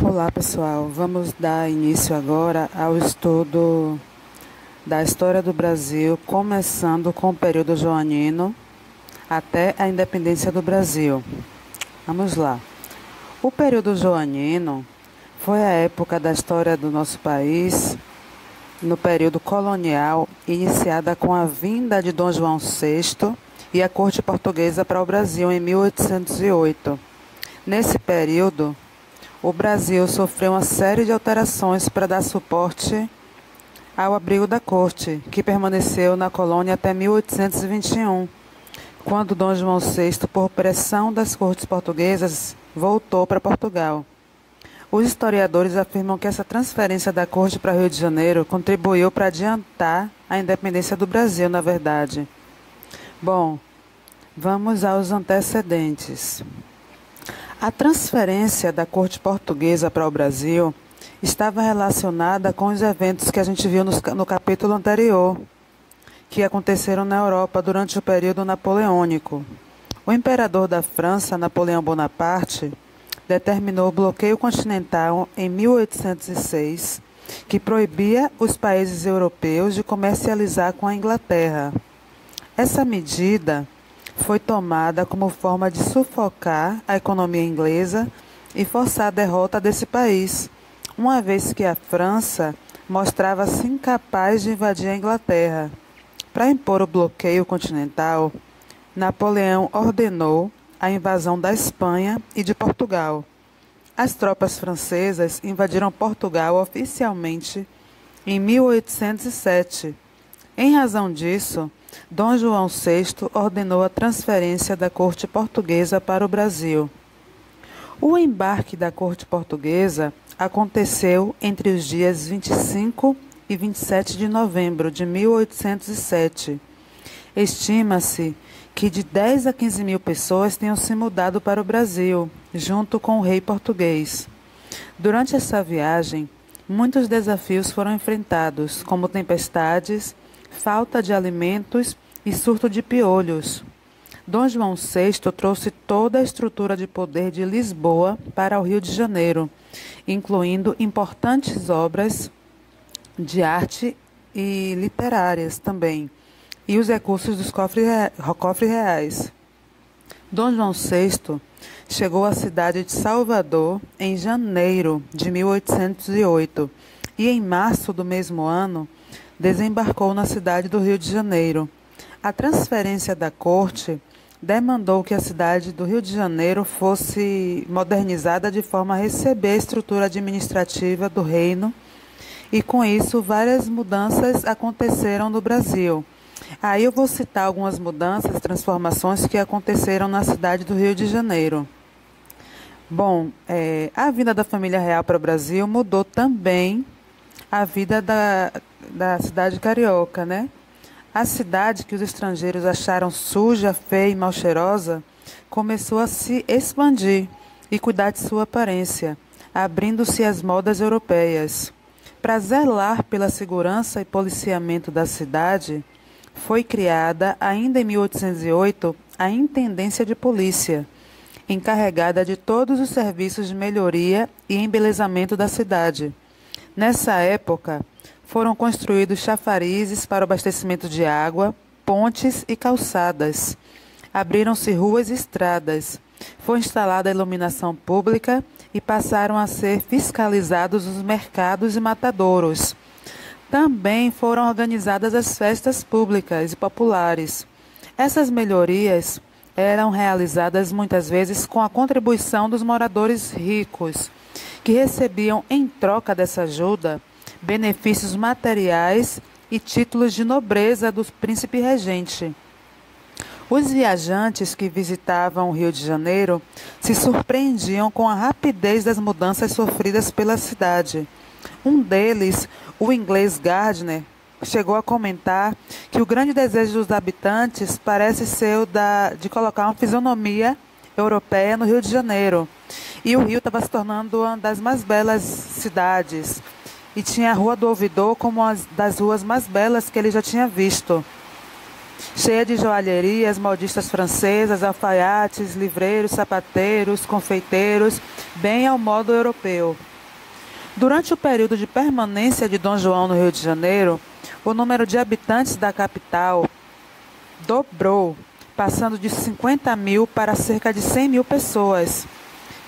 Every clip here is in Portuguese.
Olá, pessoal. Vamos dar início agora ao estudo da história do Brasil, começando com o período joanino até a independência do Brasil. Vamos lá. O período joanino foi a época da história do nosso país, no período colonial, iniciada com a vinda de Dom João VI e a corte portuguesa para o Brasil em 1808. Nesse período, o Brasil sofreu uma série de alterações para dar suporte ao abrigo da corte, que permaneceu na colônia até 1821, quando Dom João VI, por pressão das cortes portuguesas, voltou para Portugal. Os historiadores afirmam que essa transferência da corte para Rio de Janeiro contribuiu para adiantar a independência do Brasil, na verdade. Bom, vamos aos antecedentes. A transferência da corte portuguesa para o Brasil estava relacionada com os eventos que a gente viu no capítulo anterior, que aconteceram na Europa durante o período napoleônico. O imperador da França, Napoleão Bonaparte, determinou o bloqueio continental em 1806, que proibia os países europeus de comercializar com a Inglaterra. Essa medida foi tomada como forma de sufocar a economia inglesa e forçar a derrota desse país, uma vez que a França mostrava-se incapaz de invadir a Inglaterra. Para impor o bloqueio continental, Napoleão ordenou a invasão da Espanha e de Portugal. As tropas francesas invadiram Portugal oficialmente em 1807. Em razão disso, Dom João VI ordenou a transferência da corte portuguesa para o Brasil. O embarque da corte portuguesa aconteceu entre os dias 25 e 27 de novembro de 1807. Estima-se que de 10 a 15 mil pessoas tenham se mudado para o Brasil, junto com o rei português. Durante essa viagem, muitos desafios foram enfrentados, como tempestades, falta de alimentos e surto de piolhos. Dom João VI trouxe toda a estrutura de poder de Lisboa para o Rio de Janeiro, incluindo importantes obras de arte e literárias também, e os recursos dos cofres reais. Dom João VI chegou à cidade de Salvador em janeiro de 1808 e, em março do mesmo ano, desembarcou na cidade do Rio de Janeiro. A transferência da corte demandou que a cidade do Rio de Janeiro fosse modernizada de forma a receber a estrutura administrativa do reino, e com isso várias mudanças aconteceram no Brasil. Aí eu vou citar algumas mudanças, transformações que aconteceram na cidade do Rio de Janeiro. Bom, a vinda da família real para o Brasil mudou também a vida da cidade carioca, né? A cidade, que os estrangeiros acharam suja, feia e mal cheirosa, começou a se expandir e cuidar de sua aparência, abrindo-se às modas europeias. Para zelar pela segurança e policiamento da cidade, foi criada, ainda em 1808, a Intendência de Polícia, encarregada de todos os serviços de melhoria e embelezamento da cidade. Nessa época, foram construídos chafarizes para o abastecimento de água, pontes e calçadas. Abriram-se ruas e estradas. Foi instalada a iluminação pública e passaram a ser fiscalizados os mercados e matadouros. Também foram organizadas as festas públicas e populares. Essas melhorias eram realizadas muitas vezes com a contribuição dos moradores ricos, que recebiam em troca dessa ajuda benefícios materiais e títulos de nobreza do príncipe regente. Os viajantes que visitavam o Rio de Janeiro se surpreendiam com a rapidez das mudanças sofridas pela cidade. Um deles, o inglês Gardner, chegou a comentar que o grande desejo dos habitantes parece ser o de colocar uma fisionomia europeia no Rio de Janeiro. E o Rio estava se tornando uma das mais belas cidades. E tinha a Rua do Ouvidor como uma das ruas mais belas que ele já tinha visto. cheia de joalherias, modistas francesas, alfaiates, livreiros, sapateiros, confeiteiros, bem ao modo europeu. Durante o período de permanência de Dom João no Rio de Janeiro, o número de habitantes da capital dobrou, passando de 50 mil para cerca de 100 mil pessoas.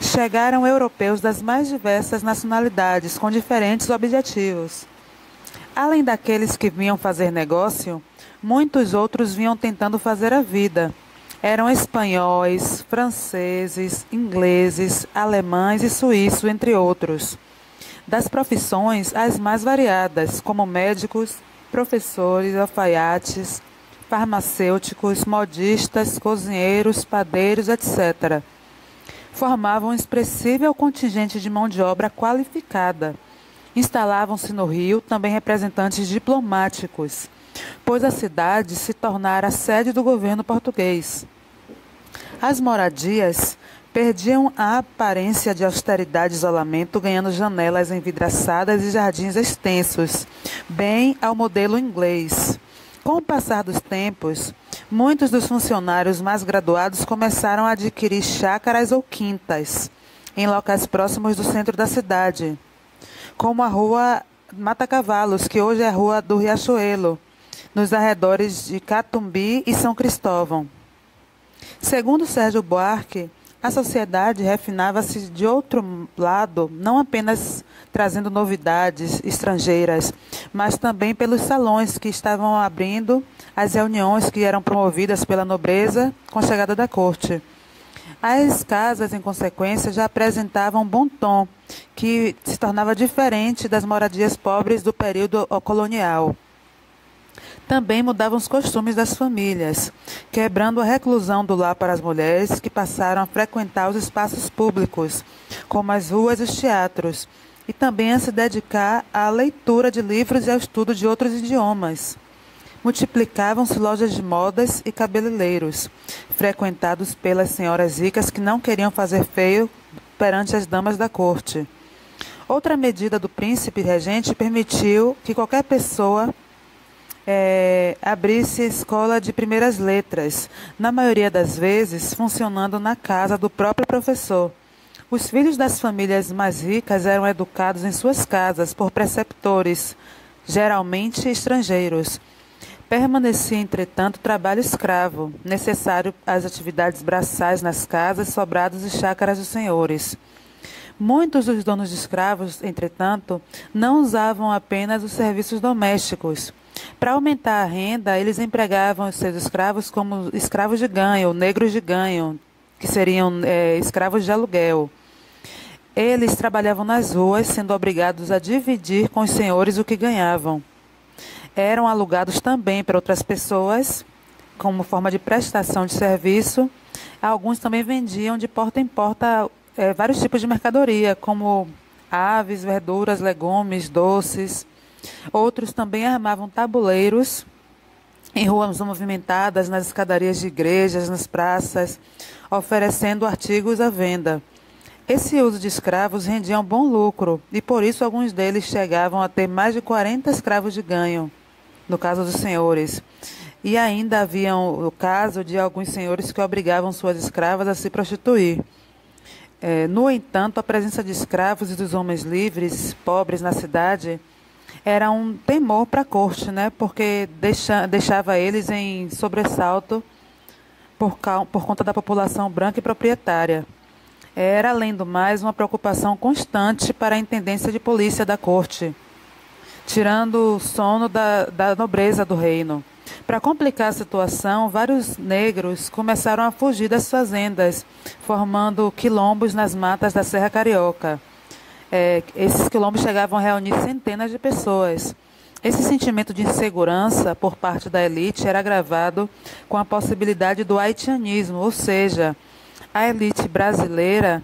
Chegaram europeus das mais diversas nacionalidades, com diferentes objetivos. Além daqueles que vinham fazer negócio, muitos outros vinham tentando fazer a vida. Eram espanhóis, franceses, ingleses, alemães e suíços, entre outros. Das profissões as mais variadas, como médicos, professores, alfaiates, farmacêuticos, modistas, cozinheiros, padeiros, etc. Formavam um expressivo contingente de mão de obra qualificada. Instalavam-se no Rio também representantes diplomáticos, pois a cidade se tornara a sede do governo português. As moradias perdiam a aparência de austeridade e isolamento, ganhando janelas envidraçadas e jardins extensos, bem ao modelo inglês. Com o passar dos tempos, muitos dos funcionários mais graduados começaram a adquirir chácaras ou quintas em locais próximos do centro da cidade, como a Rua Mata Cavalos, que hoje é a Rua do Riachuelo, nos arredores de Catumbi e São Cristóvão. Segundo Sérgio Buarque, a sociedade refinava-se de outro lado, não apenas trazendo novidades estrangeiras, mas também pelos salões que estavam abrindo as reuniões que eram promovidas pela nobreza com a chegada da corte. As casas, em consequência, já apresentavam um bom tom, que se tornava diferente das moradias pobres do período colonial. Também mudavam os costumes das famílias, quebrando a reclusão do lar para as mulheres, que passaram a frequentar os espaços públicos, como as ruas e os teatros, e também a se dedicar à leitura de livros e ao estudo de outros idiomas. Multiplicavam-se lojas de modas e cabeleireiros, frequentados pelas senhoras ricas que não queriam fazer feio perante as damas da corte. Outra medida do príncipe regente permitiu que qualquer pessoa abrisse escola de primeiras letras, na maioria das vezes funcionando na casa do próprio professor. Os filhos das famílias mais ricas eram educados em suas casas por preceptores, geralmente estrangeiros. Permanecia, entretanto, trabalho escravo, necessário às atividades braçais nas casas, sobrados e chácaras dos senhores. Muitos dos donos de escravos, entretanto, não usavam apenas os serviços domésticos. Para aumentar a renda, eles empregavam os seus escravos como escravos de ganho, negros de ganho, que seriam escravos de aluguel. Eles trabalhavam nas ruas, sendo obrigados a dividir com os senhores o que ganhavam. Eram alugados também para outras pessoas, como forma de prestação de serviço. Alguns também vendiam de porta em porta vários tipos de mercadoria, como aves, verduras, legumes, doces. Outros também armavam tabuleiros em ruas movimentadas, nas escadarias de igrejas, nas praças, oferecendo artigos à venda. Esse uso de escravos rendia um bom lucro e, por isso, alguns deles chegavam a ter mais de 40 escravos de ganho, no caso dos senhores. E ainda havia o caso de alguns senhores que obrigavam suas escravas a se prostituir. No entanto, a presença de escravos e dos homens livres, pobres na cidade, era um temor para a corte, né? Porque deixava eles em sobressalto por conta da população branca e proprietária. Era, além do mais, uma preocupação constante para a intendência de polícia da corte, tirando o sono da nobreza do reino. Para complicar a situação, vários negros começaram a fugir das fazendas, formando quilombos nas matas da Serra Carioca. Esses quilombos chegavam a reunir centenas de pessoas. Esse sentimento de insegurança por parte da elite era agravado com a possibilidade do haitianismo, ou seja, a elite brasileira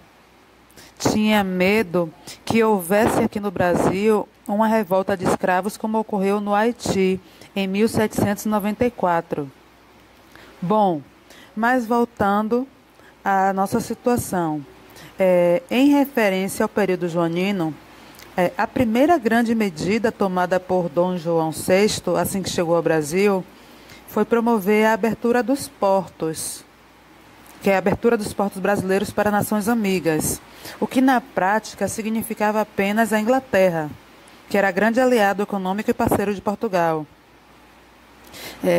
tinha medo que houvesse aqui no Brasil uma revolta de escravos como ocorreu no Haiti em 1794. Bom, mas voltando à nossa situação. Em referência ao período joanino, a primeira grande medida tomada por Dom João VI, assim que chegou ao Brasil, foi promover a abertura dos portos, que é a abertura dos portos brasileiros para nações amigas. o que na prática significava apenas a Inglaterra, que era grande aliado econômico e parceiro de Portugal.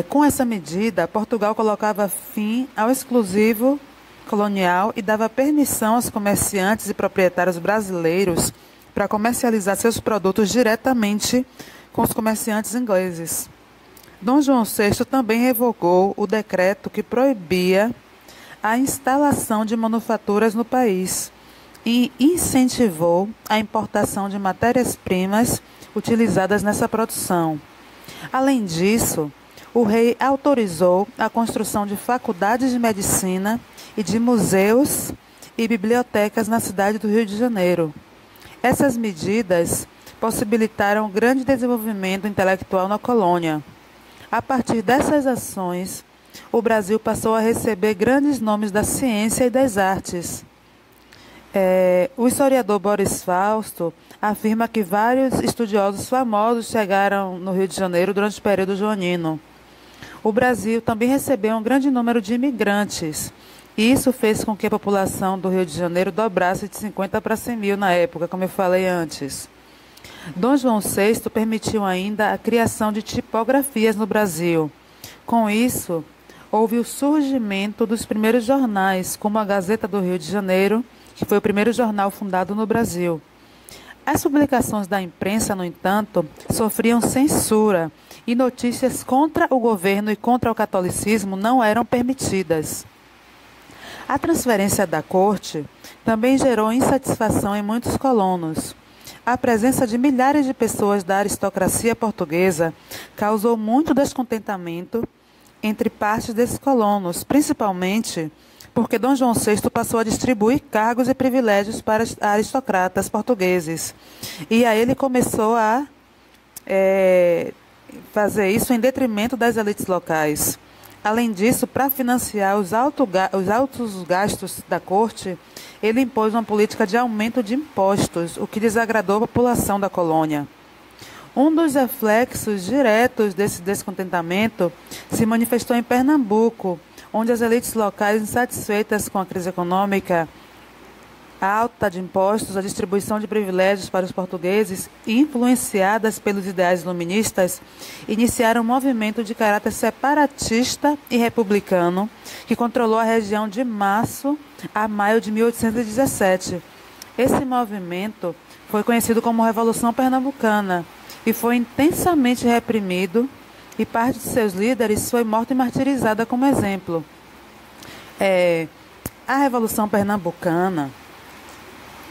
Com essa medida, Portugal colocava fim ao exclusivo colonial e dava permissão aos comerciantes e proprietários brasileiros para comercializar seus produtos diretamente com os comerciantes ingleses. Dom João VI também revogou o decreto que proibia a instalação de manufaturas no país e incentivou a importação de matérias-primas utilizadas nessa produção. Além disso, o rei autorizou a construção de faculdades de medicina e de museus e bibliotecas na cidade do Rio de Janeiro. Essas medidas possibilitaram grande desenvolvimento intelectual na colônia. A partir dessas ações, o Brasil passou a receber grandes nomes da ciência e das artes. O historiador Boris Fausto afirma que vários estudiosos famosos chegaram no Rio de Janeiro durante o período joanino. O Brasil também recebeu um grande número de imigrantes, e isso fez com que a população do Rio de Janeiro dobrasse de 50 para 100 mil na época, como eu falei antes. Dom João VI permitiu ainda a criação de tipografias no Brasil. Com isso, houve o surgimento dos primeiros jornais, como a Gazeta do Rio de Janeiro, que foi o primeiro jornal fundado no Brasil. As publicações da imprensa, no entanto, sofriam censura e notícias contra o governo e contra o catolicismo não eram permitidas. A transferência da corte também gerou insatisfação em muitos colonos. A presença de milhares de pessoas da aristocracia portuguesa causou muito descontentamento entre partes desses colonos, principalmente porque Dom João VI passou a distribuir cargos e privilégios para aristocratas portugueses. E aí ele começou a fazer isso em detrimento das elites locais. Além disso, para financiar os altos gastos da corte, ele impôs uma política de aumento de impostos, o que desagradou a população da colônia. Um dos reflexos diretos desse descontentamento se manifestou em Pernambuco, onde as elites locais, insatisfeitas com a crise econômica, a alta de impostos, a distribuição de privilégios para os portugueses e influenciadas pelos ideais iluministas, iniciaram um movimento de caráter separatista e republicano que controlou a região de março a maio de 1817. Esse movimento foi conhecido como Revolução Pernambucana e foi intensamente reprimido, e parte de seus líderes foi morta e martirizada como exemplo. A Revolução Pernambucana,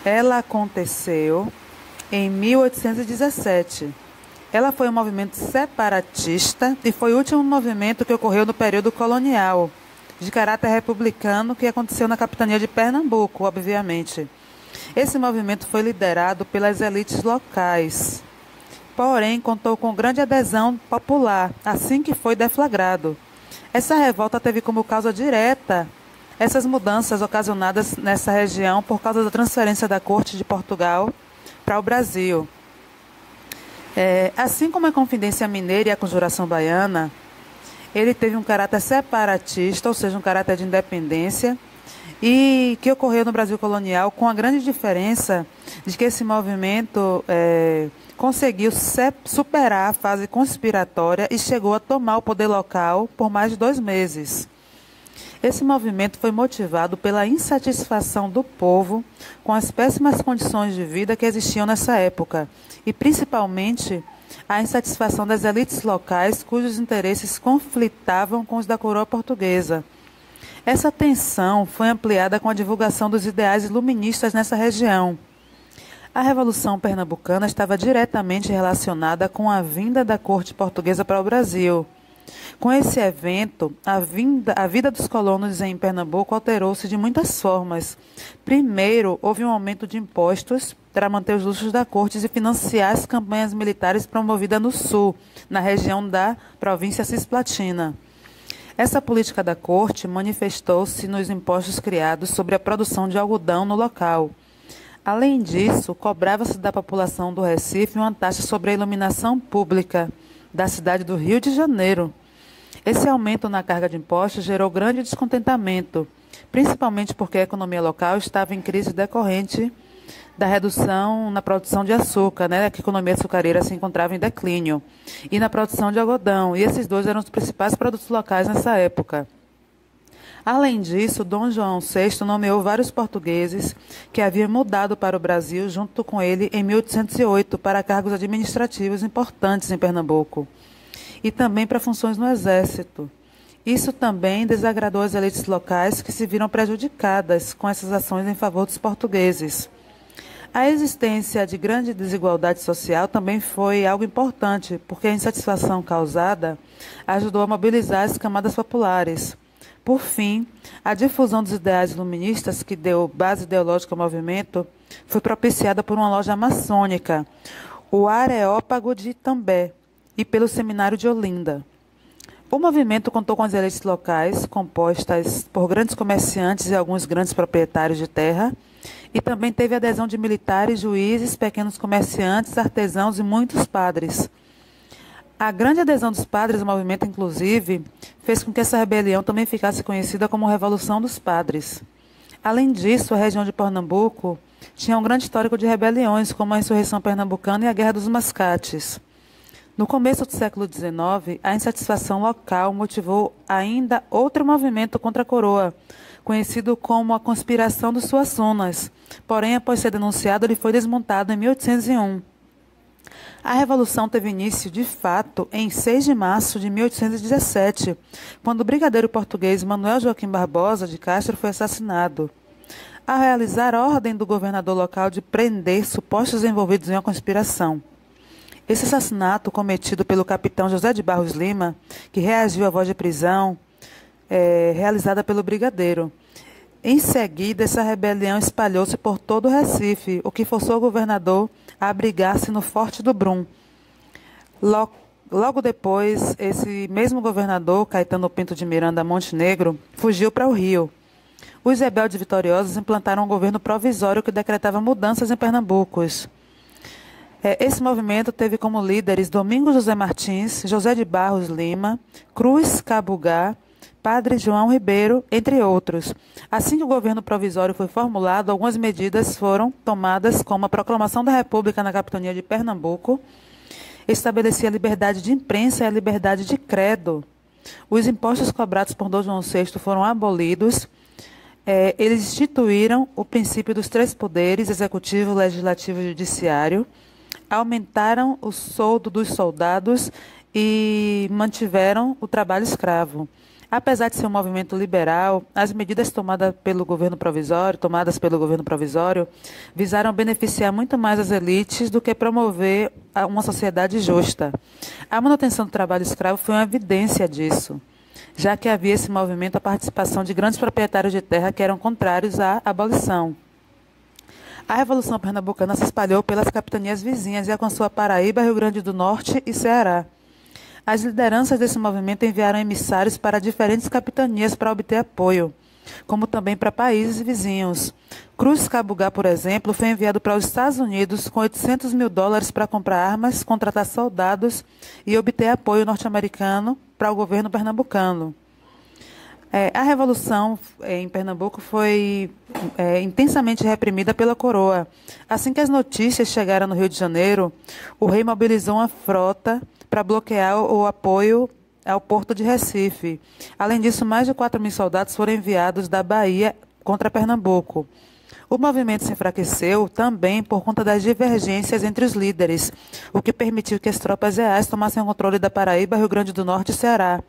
ela aconteceu em 1817. Ela foi um movimento separatista e foi o último movimento que ocorreu no período colonial, de caráter republicano, que aconteceu na capitania de Pernambuco, obviamente. Esse movimento foi liderado pelas elites locais, porém contou com grande adesão popular, assim que foi deflagrado. Essa revolta teve como causa direta essas mudanças ocasionadas nessa região por causa da transferência da corte de Portugal para o Brasil. Assim como a Confidência Mineira e a Conjuração Baiana, ele teve um caráter separatista, ou seja, um caráter de independência, e que ocorreu no Brasil colonial, com a grande diferença de que esse movimento conseguiu superar a fase conspiratória e chegou a tomar o poder local por mais de 2 meses. Esse movimento foi motivado pela insatisfação do povo com as péssimas condições de vida que existiam nessa época e, principalmente, a insatisfação das elites locais cujos interesses conflitavam com os da coroa portuguesa. Essa tensão foi ampliada com a divulgação dos ideais iluministas nessa região. A Revolução Pernambucana estava diretamente relacionada com a vinda da corte portuguesa para o Brasil. Com esse evento, a vida dos colonos em Pernambuco alterou-se de muitas formas. Primeiro, houve um aumento de impostos para manter os luxos da corte e financiar as campanhas militares promovidas no sul, na região da província cisplatina. Essa política da corte manifestou-se nos impostos criados sobre a produção de algodão no local. Além disso, cobrava-se da população do Recife uma taxa sobre a iluminação pública da cidade do Rio de Janeiro. Esse aumento na carga de impostos gerou grande descontentamento, principalmente porque a economia local estava em crise decorrente da redução na produção de açúcar, né, que a economia açucareira se encontrava em declínio, e na produção de algodão, e esses dois eram os principais produtos locais nessa época. Além disso, Dom João VI nomeou vários portugueses que haviam mudado para o Brasil junto com ele em 1808 para cargos administrativos importantes em Pernambuco e também para funções no Exército. Isso também desagradou as elites locais que se viram prejudicadas com essas ações em favor dos portugueses. A existência de grande desigualdade social também foi algo importante, porque a insatisfação causada ajudou a mobilizar as camadas populares. Por fim, a difusão dos ideais iluministas, que deu base ideológica ao movimento, foi propiciada por uma loja maçônica, o Areópago de Itambé, e pelo Seminário de Olinda. O movimento contou com as elites locais, compostas por grandes comerciantes e alguns grandes proprietários de terra, e também teve adesão de militares, juízes, pequenos comerciantes, artesãos e muitos padres. A grande adesão dos padres ao movimento, inclusive, fez com que essa rebelião também ficasse conhecida como Revolução dos Padres. Além disso, a região de Pernambuco tinha um grande histórico de rebeliões, como a Insurreição Pernambucana e a Guerra dos Mascates. No começo do século XIX, a insatisfação local motivou ainda outro movimento contra a coroa, conhecido como a Conspiração dos Suassunas. Porém, após ser denunciado, ele foi desmontado em 1801. A Revolução teve início, de fato, em 6 de março de 1817, quando o brigadeiro português Manuel Joaquim Barbosa de Castro foi assassinado. Ao realizar a ordem do governador local de prender supostos envolvidos em uma conspiração. Esse assassinato, cometido pelo capitão José de Barros Lima, que reagiu à voz de prisão, realizada pelo brigadeiro. Em seguida, essa rebelião espalhou-se por todo o Recife, o que forçou o governador a abrigar-se no Forte do Brum. Logo depois, esse mesmo governador, Caetano Pinto de Miranda Montenegro, fugiu para o Rio. Os rebeldes vitoriosos implantaram um governo provisório que decretava mudanças em Pernambuco. Esse movimento teve como líderes Domingos José Martins, José de Barros Lima, Cruz Cabugá, Padre João Ribeiro, entre outros. Assim que o governo provisório foi formulado, algumas medidas foram tomadas, como a proclamação da República na capitania de Pernambuco, estabelecia a liberdade de imprensa e a liberdade de credo. Os impostos cobrados por Dom João VI foram abolidos. Eles instituíram o princípio dos 3 poderes, executivo, legislativo e judiciário, aumentaram o soldo dos soldados e mantiveram o trabalho escravo. Apesar de ser um movimento liberal, as medidas tomadas pelo governo provisório visaram beneficiar muito mais as elites do que promover uma sociedade justa. A manutenção do trabalho escravo foi uma evidência disso, já que havia esse movimento a participação de grandes proprietários de terra que eram contrários à abolição. A Revolução Pernambucana se espalhou pelas capitanias vizinhas e alcançou a Paraíba, Rio Grande do Norte e Ceará. As lideranças desse movimento enviaram emissários para diferentes capitanias para obter apoio, como também para países vizinhos. Cruz Cabugá, por exemplo, foi enviado para os Estados Unidos com $800 mil para comprar armas, contratar soldados e obter apoio norte-americano para o governo pernambucano. A Revolução em Pernambuco foi intensamente reprimida pela coroa. Assim que as notícias chegaram no Rio de Janeiro, o rei mobilizou uma frota para bloquear o apoio ao Porto de Recife. Além disso, mais de 4.000 soldados foram enviados da Bahia contra Pernambuco. O movimento se enfraqueceu também por conta das divergências entre os líderes, o que permitiu que as tropas reais tomassem o controle da Paraíba, Rio Grande do Norte e Ceará.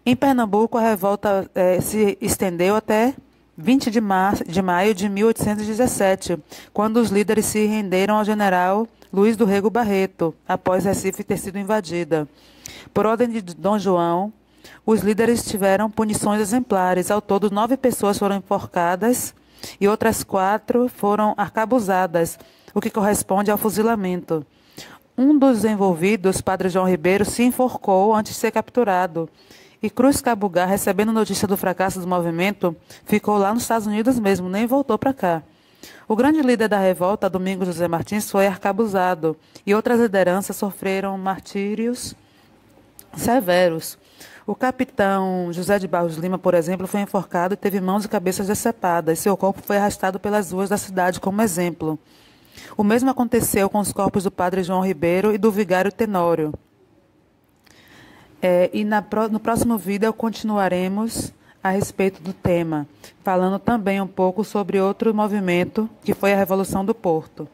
Em Pernambuco, a revolta se estendeu até 20 de maio de 1817, quando os líderes se renderam ao general Luiz do Rego Barreto, após Recife ter sido invadida. Por ordem de Dom João, os líderes tiveram punições exemplares. Ao todo, 9 pessoas foram enforcadas e outras 4 foram arcabuzadas, o que corresponde ao fuzilamento. Um dos envolvidos, Padre João Ribeiro, se enforcou antes de ser capturado. E Cruz Cabugá, recebendo notícia do fracasso do movimento, ficou lá nos Estados Unidos mesmo, nem voltou para cá. O grande líder da revolta, Domingos José Martins, foi arcabuzado e outras lideranças sofreram martírios severos. O capitão José de Barros Lima, por exemplo, foi enforcado e teve mãos e cabeças decepadas. Seu corpo foi arrastado pelas ruas da cidade como exemplo. O mesmo aconteceu com os corpos do padre João Ribeiro e do vigário Tenório. No próximo vídeo continuaremos a respeito do tema, falando também um pouco sobre outro movimento, que foi a Revolução do Porto.